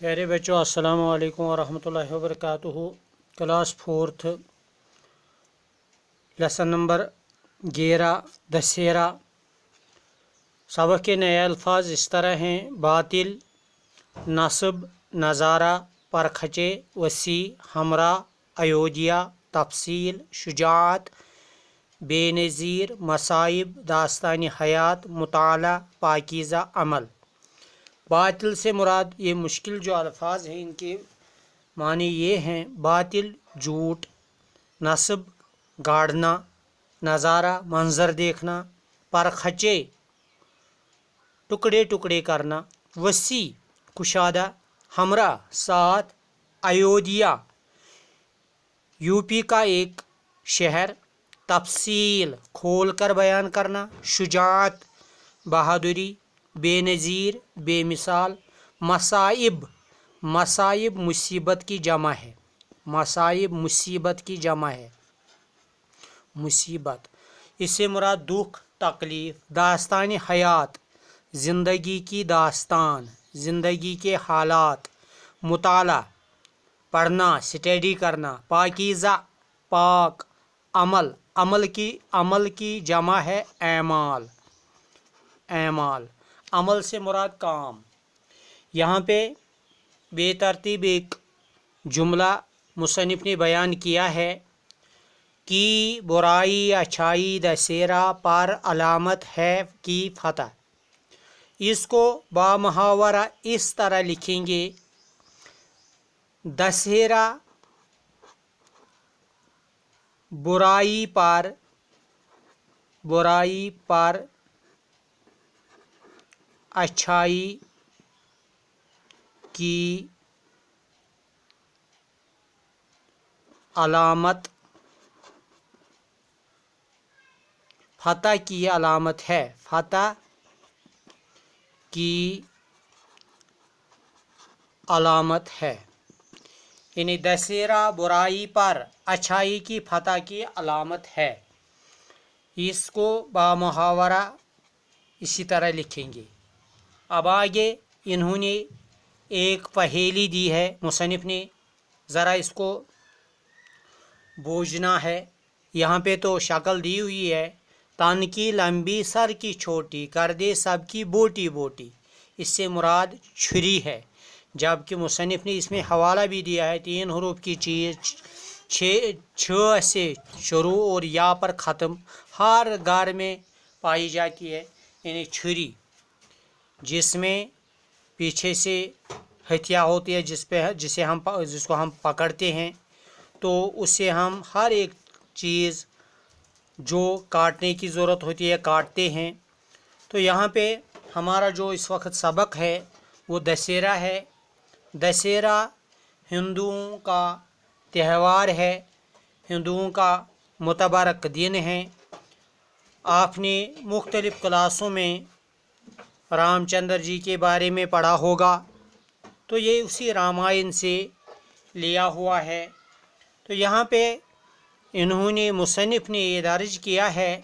प्यारे बच्चों, अस्सलाम वालेकुम वरहमतुल्लाहि वबरकातुहू। Class 4th lesson number 11 Dussehra. सबक के नए अल्फाज इस तरह हैं: बातिल, नस्ब, नज़ारा, परखचे, वसी, हमरा, अयोध्या, तफसील, शुजाअत, बेनज़ीर, मसाइब, दास्तानी हयात, मुताला, पाकीज़ा, अमल। बातिल से मुराद ये मुश्किल जो अल्फाज हैं इनके माने ये हैं: बातिल झूठ, नस्ब गाड़ना, नज़ारा मंजर देखना, परखचे टुकड़े टुकड़े करना, वसी कुशादा, हमरा साथ, अयोध्या यूपी का एक शहर, तफसील खोल कर बयान करना, शुजाअत बहादुरी, बेनज़ीर बेमिसाल, मसाइब, मसाइब मुसीबत की जमा है, मसाइब मुसीबत की जमा है, मुसीबत। इससे मुराद दुख तकलीफ। दास्तानी हयात ज़िंदगी की दास्तान, ज़िंदगी के हालात। मुताला पढ़ना स्टडी करना। पाकीज़ा पाक। अमल, अमल की जमा है ऐमाल, ऐमाल। अमल से मुराद काम। यहाँ पे बेतरतीब एक जुमला मुसन्निफ़ ने बयान किया है कि बुराई अच्छाई दशहरा पर अलामत है की फतह। इसको बामुहावरा इस तरह लिखेंगे: दशहरा बुराई पर अच्छाई की अलामत, फतह की अलामत है, फतह की अलामत है। यानी दशहरा बुराई पर अच्छाई की फतह की अलामत है। इसको बामुहावरा इसी तरह लिखेंगे। अब आगे इन्होंने एक पहेली दी है मुसन्निफ़ ने, ज़रा इसको बूझना है। यहाँ पे तो शक्ल दी हुई है: तन की लंबी सर की छोटी, कर दे सबकी बोटी बोटी। इससे मुराद छुरी है, जबकि मुसन्निफ़ ने इसमें हवाला भी दिया है: 3 हरूफ की चीज़, छ से शुरू और या पर ख़त्म, हर घर में पाई जाती है। यानी छुरी, जिसमें पीछे से हथिया होती है, जिसको हम पकड़ते हैं, तो उससे हम हर एक चीज़ जो काटने की ज़रूरत होती है काटते हैं। तो यहाँ पे हमारा जो इस वक्त सबक है वो दशहरा है। दशहरा हिंदुओं का त्यौहार है, हिंदुओं का मुतबरक दिन है। आपने मुख्तलिफ़ क्लासों में रामचंद्र जी के बारे में पढ़ा होगा, तो ये उसी रामायण से लिया हुआ है। तो यहाँ पे इन्होंने मुसन्निफ़ ने ये दर्ज किया है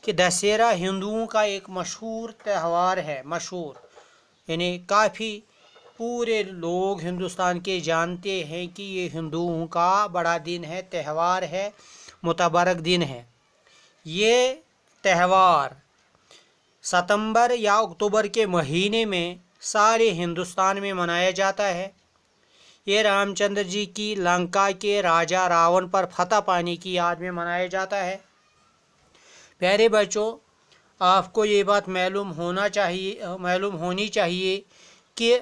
कि दशहरा हिंदुओं का एक मशहूर त्यौहार है। मशहूर यानी काफ़ी पूरे लोग हिंदुस्तान के जानते हैं कि ये हिंदुओं का बड़ा दिन है, त्यौहार है, मुतबरक दिन है। ये त्यौहार सितंबर या अक्टूबर के महीने में सारे हिंदुस्तान में मनाया जाता है। ये रामचंद्र जी की लंका के राजा रावण पर फतह पाने की याद में मनाया जाता है। प्यारे बच्चों, आपको ये बात मालूम होनी चाहिए कि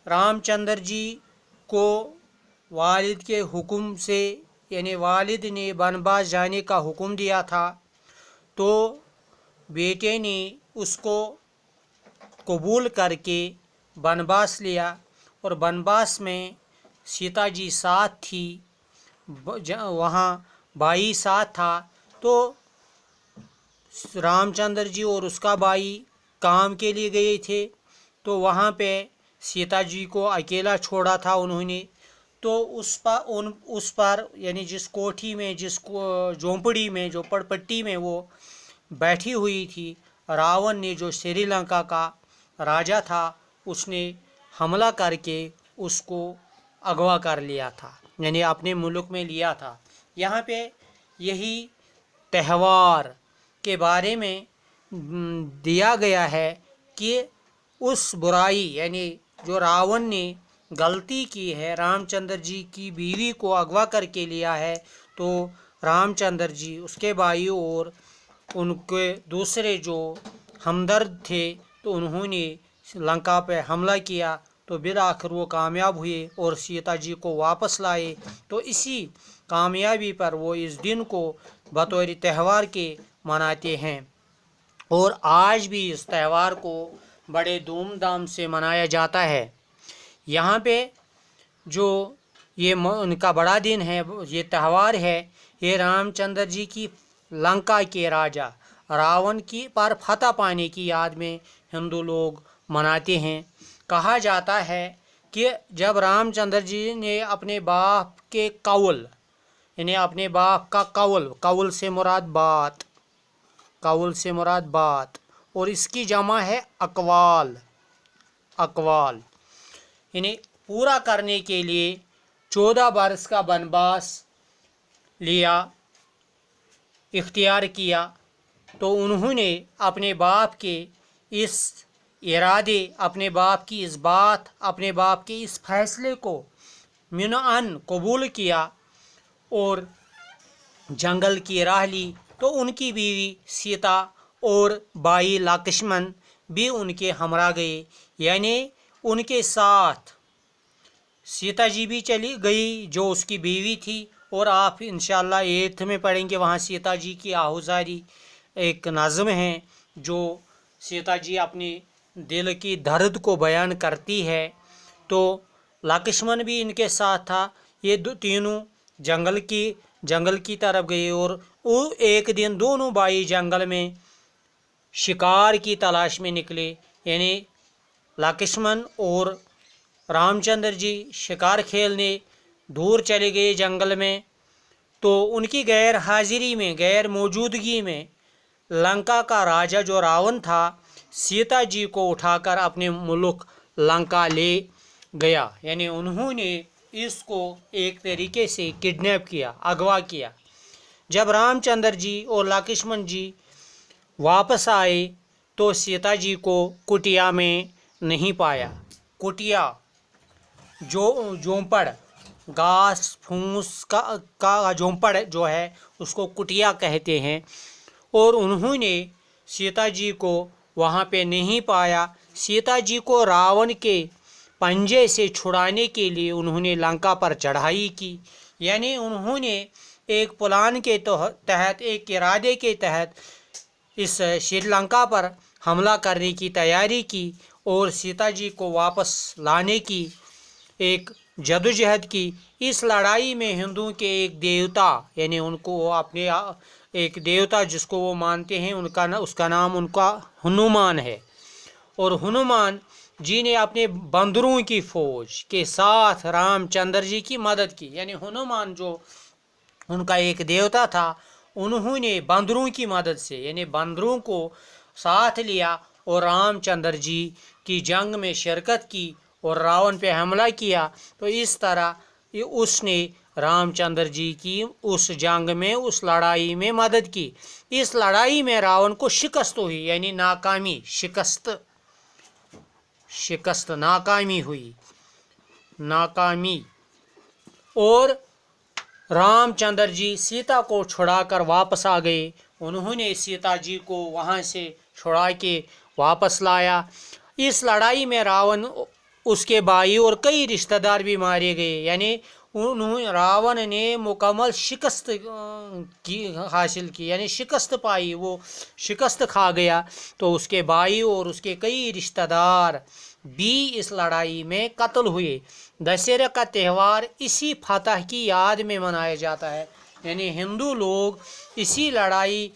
रामचंद्र जी को वालिद के हुक्म से, यानी वालिद ने वनवास जाने का हुक्म दिया था, तो बेटे ने उसको कबूल करके वनवास लिया, और वनवास में सीता जी साथ थी, वहाँ भाई साथ था। तो रामचंद्र जी और उसका भाई काम के लिए गए थे, तो वहाँ पे सीता जी को अकेला छोड़ा था उन्होंने। तो उस पर यानी जिस कोठी में, जिस झोंपड़ी में, जो पड़पट्टी में वो बैठी हुई थी, रावण ने, जो श्रीलंका का राजा था, उसने हमला करके उसको अगवा कर लिया था, यानी अपने मुल्क में लिया था। यहाँ पे यही त्यौहार के बारे में दिया गया है कि उस बुराई यानी जो रावण ने गलती की है, रामचंद्र जी की बीवी को अगवा करके लिया है, तो रामचंद्र जी, उसके भाई और उनके दूसरे जो हमदर्द थे, तो उन्होंने लंका पे हमला किया, तो बिल आखिर वो कामयाब हुए और सीता जी को वापस लाए। तो इसी कामयाबी पर वो इस दिन को बतौर त्यौहार के मनाते हैं और आज भी इस त्यौहार को बड़े धूमधाम से मनाया जाता है। यहाँ पे जो ये उनका बड़ा दिन है, ये त्यौहार है, ये रामचंद्र जी की लंका के राजा रावण की पर फतह पाने की याद में हिंदू लोग मनाते हैं। कहा जाता है कि जब रामचंद्र जी ने अपने बाप के कौल, यानी अपने बाप का कौल से मुराद बात, कौल से मुराद बात, और इसकी जमा है अकवाल, यानी पूरा करने के लिए 14 बरस का वनवास लिया, इख्तियार किया, तो उन्होंने अपने बाप के इस इरादे, अपने बाप की इस बात, अपने बाप के इस फैसले को मिनअन कबूल किया और जंगल की राह ली। तो उनकी बीवी सीता और भाई लक्ष्मण भी उनके हमरा गए, यानी उनके साथ सीता जी भी चली गई जो उसकी बीवी थी। और आप इंशाअल्लाह 8th में पढ़ेंगे, वहाँ सीता जी की आहुजारी एक नज़म है जो सीता जी अपने दिल की दर्द को बयान करती है। तो लक्ष्मण भी इनके साथ था। ये तीनों जंगल की तरफ गए और वो एक दिन दोनों भाई जंगल में शिकार की तलाश में निकले, यानी लक्ष्मण और रामचंद्र जी शिकार खेलने दूर चले गए जंगल में। तो उनकी गैर हाजिरी में, गैर मौजूदगी में लंका का राजा जो रावण था, सीता जी को उठाकर अपने मुल्क लंका ले गया, यानी उन्होंने इसको एक तरीके से किडनैप किया, अगवा किया। जब रामचंद्र जी और लक्ष्मण जी वापस आए तो सीता जी को कुटिया में नहीं पाया। कुटिया जो झोंपड़, घास फूस का झोंपड़ जो है उसको कुटिया कहते हैं, और उन्होंने सीता जी को वहाँ पे नहीं पाया। सीता जी को रावण के पंजे से छुड़ाने के लिए उन्होंने लंका पर चढ़ाई की, यानी उन्होंने एक प्लान के तहत, एक इरादे के तहत इस श्रीलंका पर हमला करने की तैयारी की और सीता जी को वापस लाने की एक जदोजहद की। इस लड़ाई में हिंदुओं के एक देवता, यानी उनको अपने एक देवता जिसको वो मानते हैं, उसका नाम उनका हनुमान है, और हनुमान जी ने अपने बंदरों की फौज के साथ रामचंद्र जी की मदद की। यानी हनुमान जो उनका एक देवता था, उन्होंने बंदरों की मदद से, यानी बंदरों को साथ लिया और रामचंद्र जी की जंग में शिरकत की और रावण पे हमला किया। तो इस तरह उसने रामचंद्र जी की उस जंग में, उस लड़ाई में मदद की। इस लड़ाई में रावण को शिकस्त हुई, यानी नाकामी, शिकस्त नाकामी हुई, नाकामी। और रामचंद्र जी सीता को छुड़ाकर वापस आ गए। उन्होंने सीता जी को वहाँ से छुड़ा के वापस लाया। इस लड़ाई में रावण, उसके भाई और कई रिश्तेदार भी मारे गए, यानी रावण ने मुकम्मल शिकस्त हासिल की, यानी शिकस्त पाई, वो शिकस्त खा गया। तो उसके भाई और उसके कई रिश्तेदार भी इस लड़ाई में कत्ल हुए। दशहरा का त्यौहार इसी फतह की याद में मनाया जाता है, यानी हिंदू लोग इसी लड़ाई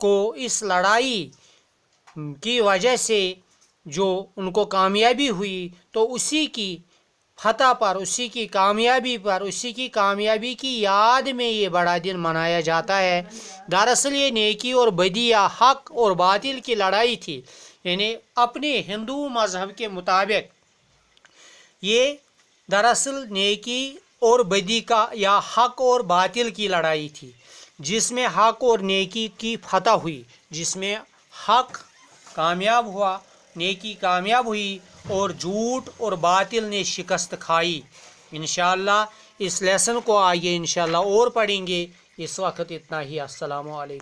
को, इस लड़ाई की वजह से जो उनको कामयाबी हुई, तो उसी की फतह पर, उसी की कामयाबी पर, उसी की कामयाबी की याद में ये बड़ा दिन मनाया जाता है। दरअसल ये नेकी और बदी या हक और बातिल की लड़ाई थी, यानी अपने हिंदू मज़हब के मुताबिक یہ دراصل نیکی اور بدی کا یا حق اور باطل کی لڑائی تھی، جس میں حق اور نیکی کی فتح ہوئی، جس میں حق کامیاب ہوا، نیکی کامیاب ہوئی اور جھوٹ اور باطل نے شکست کھائی۔ انشاءاللہ اس لیسن کو آگے انشاءاللہ اور پڑھیں گے۔ اس وقت اتنا ہی۔ السلام علیکم۔